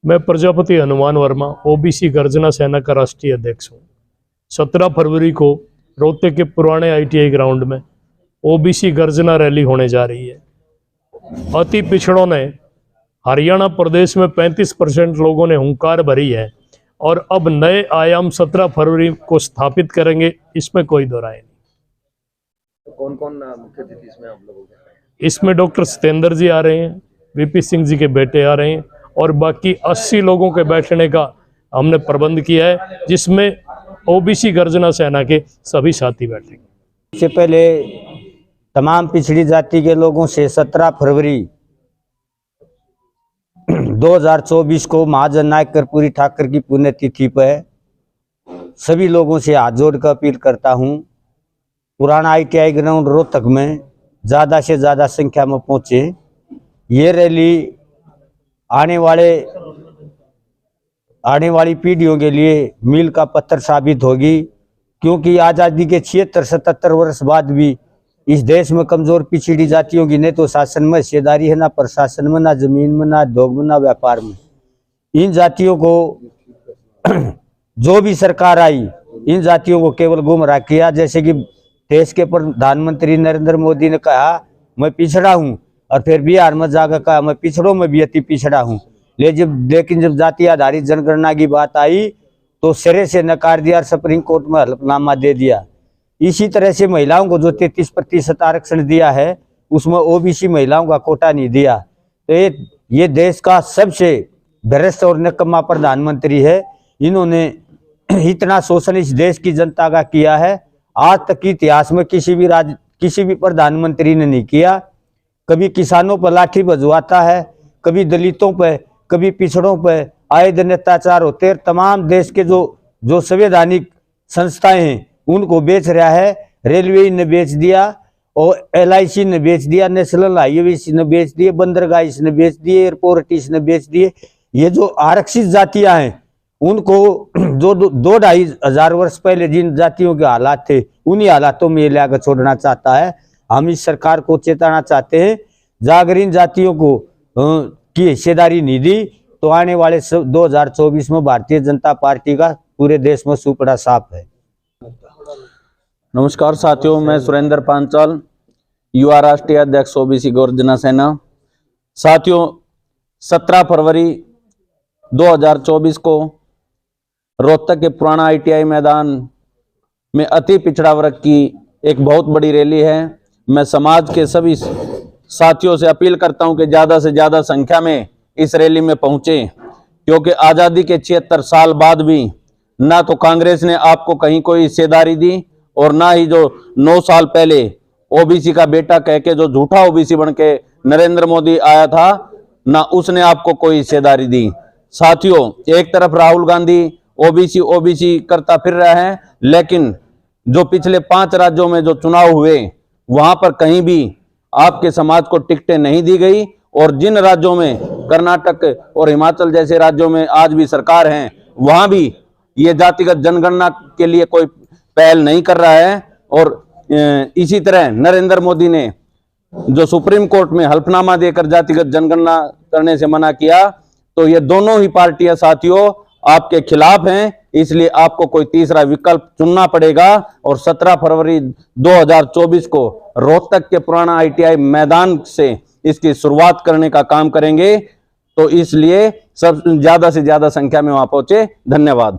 मैं प्रजापति हनुमान वर्मा ओबीसी गर्जना सेना का राष्ट्रीय अध्यक्ष हूँ। 17 फरवरी को रोहतक के पुराने आईटीआई ग्राउंड में ओबीसी गर्जना रैली होने जा रही है। अति पिछड़ों ने हरियाणा प्रदेश में 35% लोगों ने हुंकार भरी है और अब नए आयाम 17 फरवरी को स्थापित करेंगे, इसमें कोई दो राय नहीं। तो कौन कौन मुख्य अतिथि इसमें आप लोगों के? इसमें डॉक्टर सतेंद्र जी आ रहे हैं, वीपी सिंह जी के बेटे आ रहे हैं और बाकी 80 लोगों के बैठने का हमने प्रबंध किया है, जिसमें ओबीसी गर्जना सेना के सभी साथी बैठेंगे। इससे पहले तमाम पिछड़ी जाति के लोगों से 17 फरवरी 2024 को महाजन नायक कर्पूरी ठाकर की पुण्यतिथि पर सभी लोगों से हाथ जोड़कर अपील करता हूं, पुराना आईटीआई ग्राउंड रोहतक में ज़्यादा से ज़्यादा संख्या में पहुंचे। ये रैली आने वाली पीढ़ियों के लिए मील का पत्थर साबित होगी, क्योंकि आज़ादी के 76-77 वर्ष बाद भी इस देश में कमज़ोर पिछड़ी जातियों की न तो शासन में हिस्सेदारी है, ना प्रशासन में, ना जमीन में, ना उद्योग में, ना व्यापार में। इन जातियों को जो भी सरकार आई, इन जातियों को केवल गुमराह किया। जैसे कि देश के प्रधानमंत्री नरेंद्र मोदी ने कहा मैं पिछड़ा हूँ, और फिर बिहार में जाकर कहा मैं पिछड़ों में भी अति पिछड़ा हूँ। लेकिन जब जाति आधारित जनगणना की बात आई तो सिरे से नकार दिया और सुप्रीम कोर्ट में हलफनामा दे दिया। इसी तरह से महिलाओं को जो 33% आरक्षण दिया है, उसमें ओबीसी महिलाओं का कोटा नहीं दिया। तो ये देश का सबसे भ्रष्ट और निकम्मा प्रधानमंत्री है। इन्होंने इतना शोषण इस देश की जनता का किया है, आज तक के इतिहास में किसी भी प्रधानमंत्री ने नहीं किया। कभी किसानों पर लाठी बजवाता है, कभी दलितों पर, कभी पिछड़ों पर आए दिन अत्याचार होते हैं। तमाम देश के जो संवैधानिक संस्थाएं हैं उनको बेच रहा है। रेलवे ने बेच दिया और LIC ने बेच दिया, नेशनल हाईवे ने बेच दिए, बंदरगाह इसने बेच दिए, एयरपोर्ट इसने बेच दिए। ये जो आरक्षित जातियां हैं उनको जो 2-2.5 हजार वर्ष पहले जिन जातियों के हालात थे, उन्हीं हालातों में ये लाकर छोड़ना चाहता है। हम इस सरकार को चेताना चाहते हैं, अगर इन जातियों को की हिस्सेदारी नहीं दी तो आने वाले 2024 में भारतीय जनता पार्टी का पूरे देश में सुपड़ा साफ है। नमस्कार साथियों, मैं सुरेंद्र पांचाल, युवा राष्ट्रीय अध्यक्ष ओबीसी गर्जना सेना। साथियों, 17 फरवरी 2024 को रोहतक के पुराना ITI मैदान में अति पिछड़ा वर्ग की एक बहुत बड़ी रैली है। मैं समाज के सभी साथियों से अपील करता हूं कि ज़्यादा से ज़्यादा संख्या में इस रैली में पहुंचे, क्योंकि आज़ादी के 76 साल बाद भी ना तो कांग्रेस ने आपको कहीं कोई हिस्सेदारी दी और ना ही जो 9 साल पहले ओबीसी का बेटा कह के जो झूठा ओबीसी बन के नरेंद्र मोदी आया था, ना उसने आपको कोई हिस्सेदारी दी। साथियों, एक तरफ राहुल गांधी ओबीसी करता फिर रहा है, लेकिन जो पिछले 5 राज्यों में जो चुनाव हुए वहां पर कहीं भी आपके समाज को टिकटें नहीं दी गई, और जिन राज्यों में कर्नाटक और हिमाचल जैसे राज्यों में आज भी सरकार है, वहां भी ये जातिगत जनगणना के लिए कोई पहल नहीं कर रहा है। और इसी तरह नरेंद्र मोदी ने जो सुप्रीम कोर्ट में हल्फनामा देकर जातिगत जनगणना करने से मना किया, तो ये दोनों ही पार्टियां साथियों आपके खिलाफ हैं। इसलिए आपको कोई तीसरा विकल्प चुनना पड़ेगा और 17 फरवरी 2024 को रोहतक के पुराना ITI मैदान से इसकी शुरुआत करने का काम करेंगे। तो इसलिए सब ज़्यादा से ज़्यादा संख्या में वहां पहुंचे। धन्यवाद।